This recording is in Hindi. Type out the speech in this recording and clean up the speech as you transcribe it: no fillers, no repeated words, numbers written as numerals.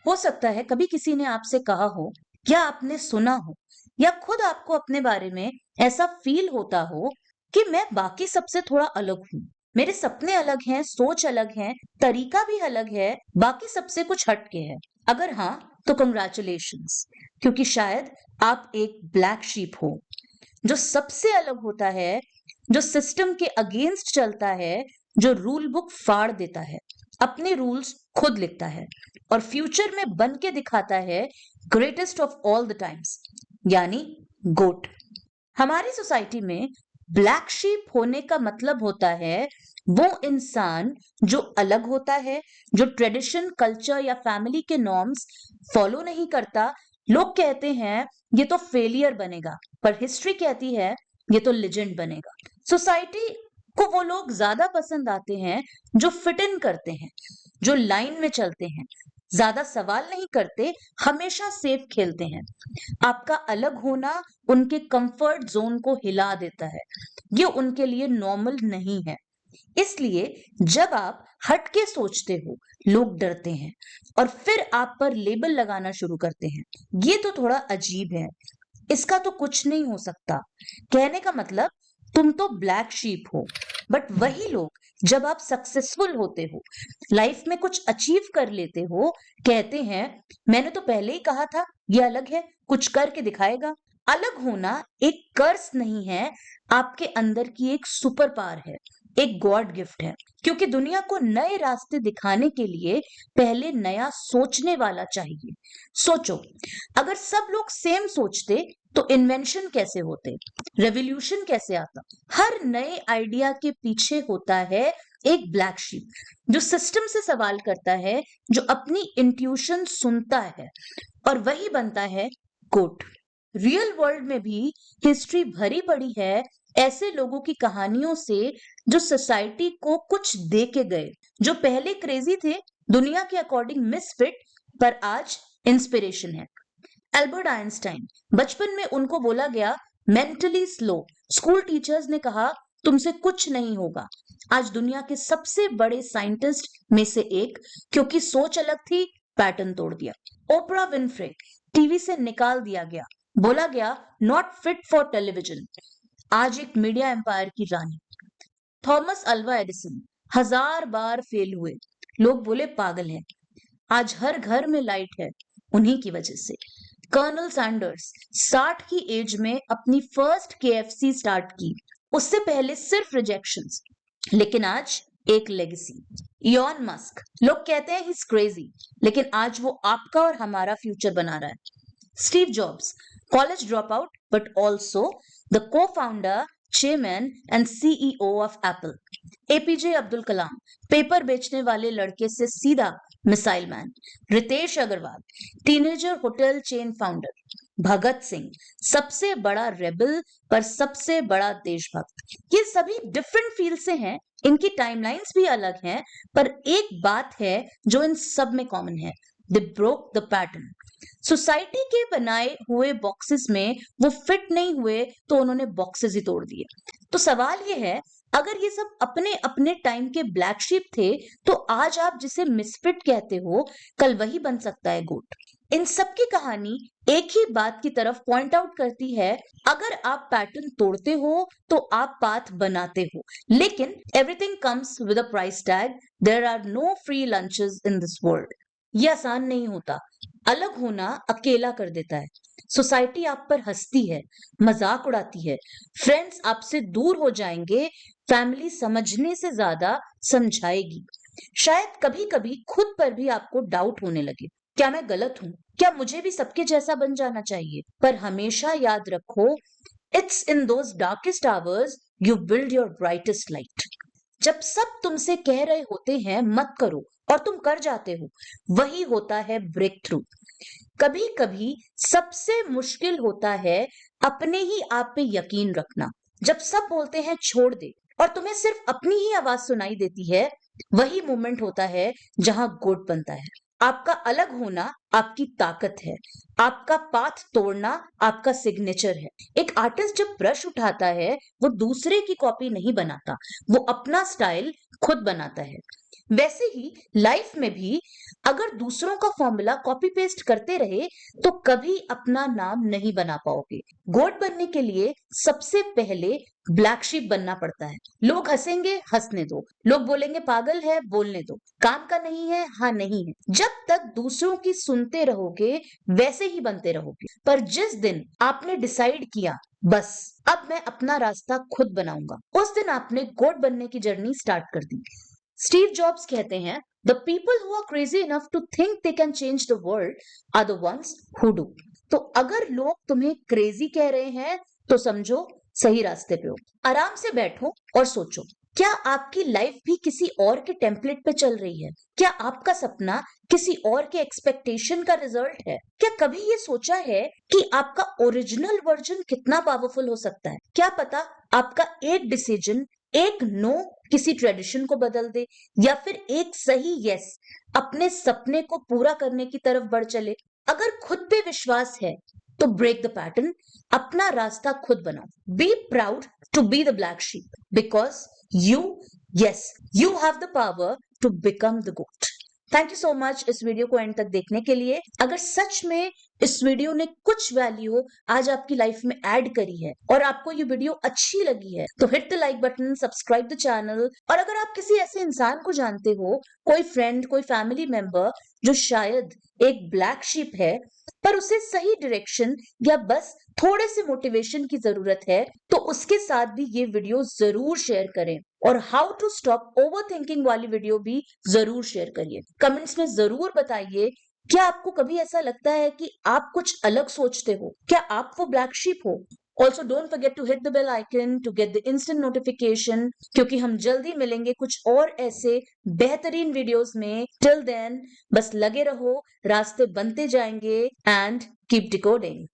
हो सकता है कभी किसी ने आपसे कहा हो या आपने सुना हो या खुद आपको अपने बारे में ऐसा फील होता हो कि मैं बाकी सबसे थोड़ा अलग हूँ। मेरे सपने अलग हैं, सोच अलग है, तरीका भी अलग है, बाकी सबसे कुछ हटके है। अगर हाँ, तो कंग्रेचुलेशंस, क्योंकि शायद आप एक ब्लैक शीप हो जो सबसे अलग होता है, जो सिस्टम के अगेंस्ट चलता है, जो रूल बुक फाड़ देता है, अपने रूल्स खुद लिखता है और फ्यूचर में बन के दिखाता है greatest of all the times, यानी गोट। हमारी सोसाइटी में ब्लैक शीप होने का मतलब होता है वो इंसान जो अलग होता है, जो ट्रेडिशन, कल्चर या फैमिली के नॉर्म्स फॉलो नहीं करता। लोग कहते हैं ये तो फेलियर बनेगा, पर हिस्ट्री कहती है ये तो लेजेंड बनेगा। सोसाइटी को वो लोग ज्यादा पसंद आते हैं जो फिट इन करते हैं, जो लाइन में चलते हैं, ज्यादा सवाल नहीं करते, हमेशा सेफ खेलते हैं। आपका अलग होना उनके कंफर्ट जोन को हिला देता है, ये उनके लिए नॉर्मल नहीं है। इसलिए जब आप हट के सोचते हो, लोग डरते हैं और फिर आप पर लेबल लगाना शुरू करते हैं। ये तो थोड़ा अजीब है, इसका तो कुछ नहीं हो सकता। कहने का मतलब तुम तो ब्लैक शीप हो। बट वही लोग जब आप सक्सेसफुल होते हो, लाइफ में कुछ अचीव कर लेते हो, कहते हैं मैंने तो पहले ही कहा था ये अलग है, कुछ करके दिखाएगा। अलग होना एक कर्स नहीं है, आपके अंदर की एक सुपर पावर है, एक गॉड गिफ्ट है। क्योंकि दुनिया को नए रास्ते दिखाने के लिए पहले नया सोचने वाला चाहिए। सोचो, अगर सब लोग सेम सोचते तो इन्वेंशन कैसे होते, रेवोल्यूशन कैसे आता। हर नए आइडिया के पीछे होता है एक ब्लैक शीप जो सिस्टम से सवाल करता है, जो अपनी इंट्यूशन सुनता है, और वही बनता है गोट। रियल वर्ल्ड में भी हिस्ट्री भरी पड़ी है ऐसे लोगों की कहानियों से जो सोसाइटी को कुछ दे के गए, जो पहले क्रेजी थे, दुनिया के अकॉर्डिंग मिसफिट, पर आज इंस्पिरेशन है। एल्बर्ट आइंस्टाइन, बचपन में उनको बोला गया मेंटली स्लो, स्कूल टीचर्स ने कहा तुमसे कुछ नहीं होगा। आज दुनिया के सबसे बड़े साइंटिस्ट में से एक, क्योंकि सोच अलग थी, पैटर्न तोड़ दिया। ओपरा विनफ्रे, टीवी से निकाल दिया गया, बोला गया नॉट फिट फॉर टेलीविजन, आज एक मीडिया एम्पायर की रानी। थॉमस अल्वा एडिसन, हजार बार फेल हुए, लोग बोले पागल है, आज हर घर में लाइट है उन्हीं की वजह से। कर्नल सैंडर्स, 60 की एज में अपनी फर्स्ट केएफसी स्टार्ट की, उससे पहले सिर्फ रिजेक्शंस, लेकिन आज एक लेगेसी। इलॉन मस्क, लोग कहते हैं ही इज क्रेजी, लेकिन आज वो आपका और हमारा फ्यूचर बना रहा है। Steve jobs, college dropout, but also the co-founder, chairman and CEO of Apple. APJ Abdul Kalam, paper बेचने वाले लड़के से सीधा missile man. Ritesh Agarwal, teenager hotel chain founder. Bhagat Singh, सबसे बड़ा रेबल पर सबसे बड़ा देशभक्त। ये सभी डिफरेंट फील्ड से हैं, इनकी टाइमलाइंस भी अलग हैं, पर एक बात है जो इन सब में कॉमन है, they broke the pattern. Society के बनाए हुए बॉक्सेस में वो फिट नहीं हुए तो उन्होंने बॉक्सेस ही तोड़ दिए। तो सवाल ये है, अगर ये सब अपने अपने टाइम के ब्लैक शीप थे, तो आज आप जिसे मिसफिट कहते हो, कल वही बन सकता है गोट। इन सब की कहानी एक ही बात की तरफ पॉइंट आउट करती है, अगर आप पैटर्न तोड़ते हो तो आप पाथ बनाते हो, लेकिन everything comes with a price tag. There are no free lunches in this world. ये आसान नहीं होता। अलग होना अकेला कर देता है। सोसाइटी आप पर हंसती है, मजाक उड़ाती है, फ्रेंड्स आपसे दूर हो जाएंगे, फैमिली समझने से ज्यादा समझाएगी। शायद कभी कभी खुद पर भी आपको डाउट होने लगे, क्या मैं गलत हूं, क्या मुझे भी सबके जैसा बन जाना चाहिए। पर हमेशा याद रखो, it's in those darkest hours you build your brightest light. जब सब तुमसे कह रहे होते हैं मत करो और तुम कर जाते हो, वही होता है ब्रेक थ्रू। कभी कभी सबसे मुश्किल होता है अपने ही आप पे यकीन रखना। जब सब बोलते हैं छोड़ दे और तुम्हें सिर्फ अपनी ही आवाज सुनाई देती है, वही मोमेंट होता है जहां गुड बनता है। आपका अलग होना आपकी ताकत है, आपका पाथ तोड़ना आपका सिग्नेचर है। एक आर्टिस्ट जब ब्रश उठाता है, वो दूसरे की कॉपी नहीं बनाता, वो अपना स्टाइल खुद बनाता है। वैसे ही लाइफ में भी अगर दूसरों का फॉर्मूला कॉपी पेस्ट करते रहे तो कभी अपना नाम नहीं बना पाओगे। गोट बनने के लिए सबसे पहले ब्लैक शीप बनना पड़ता है। लोग हंसेंगे, हंसने दो। लोग बोलेंगे पागल है, बोलने दो। काम का नहीं है, हाँ नहीं है। जब तक दूसरों की सुनते रहोगे वैसे ही बनते रहोगे। पर जिस दिन आपने डिसाइड किया बस अब मैं अपना रास्ता खुद बनाऊंगा, उस दिन आपने गोट बनने की जर्नी स्टार्ट कर दी। स्टीव जॉब्स कहते हैं, the people who are crazy enough to think they can change the world are the ones who do. तो अगर लोग तुम्हें क्रेजी कह रहे हैं तो समझो सही रास्ते पे हो। आराम से बैठो और सोचो, क्या आपकी लाइफ भी किसी और के टेम्पलेट पे चल रही है? क्या आपका सपना किसी और के एक्सपेक्टेशन का रिजल्ट है? क्या कभी ये सोचा है कि आपका ओरिजिनल वर्जन कितना पावरफुल हो सकता है? क्या पता आपका एक डिसीजन, एक नो किसी ट्रेडिशन को बदल दे, या फिर एक सही यस अपने सपने को पूरा करने की तरफ बढ़ चले। अगर खुद पे विश्वास है तो ब्रेक द पैटर्न, अपना रास्ता खुद बनाओ। Be proud to be the black sheep because you yes you have the power to become the goat. Thank you so much इस वीडियो को एंड तक देखने के लिए। अगर सच में इस वीडियो ने कुछ वैल्यू आज आपकी लाइफ में ऐड करी है और आपको ये वीडियो अच्छी लगी है तो hit the like button, subscribe the channel. और अगर आप किसी ऐसे इंसान को जानते हो, कोई फ्रेंड, कोई फैमिली मेंबर जो शायद एक ब्लैक शीप है पर उसे सही डायरेक्शन या बस थोड़े से मोटिवेशन की जरूरत है, तो उसके साथ भी ये वीडियो जरूर शेयर करें। और how to stop overthinking वाली वीडियो भी जरूर शेयर करिए। कमेंट्स में जरूर बताइए, क्या आपको कभी ऐसा लगता है कि आप कुछ अलग सोचते हो? क्या आप वो ब्लैक शीप हो? Also don't forget to hit the bell icon to get the instant notification, क्योंकि हम जल्दी मिलेंगे कुछ और ऐसे बेहतरीन वीडियोस में। टिल देन बस लगे रहो, रास्ते बनते जाएंगे एंड कीप डिकोडिंग।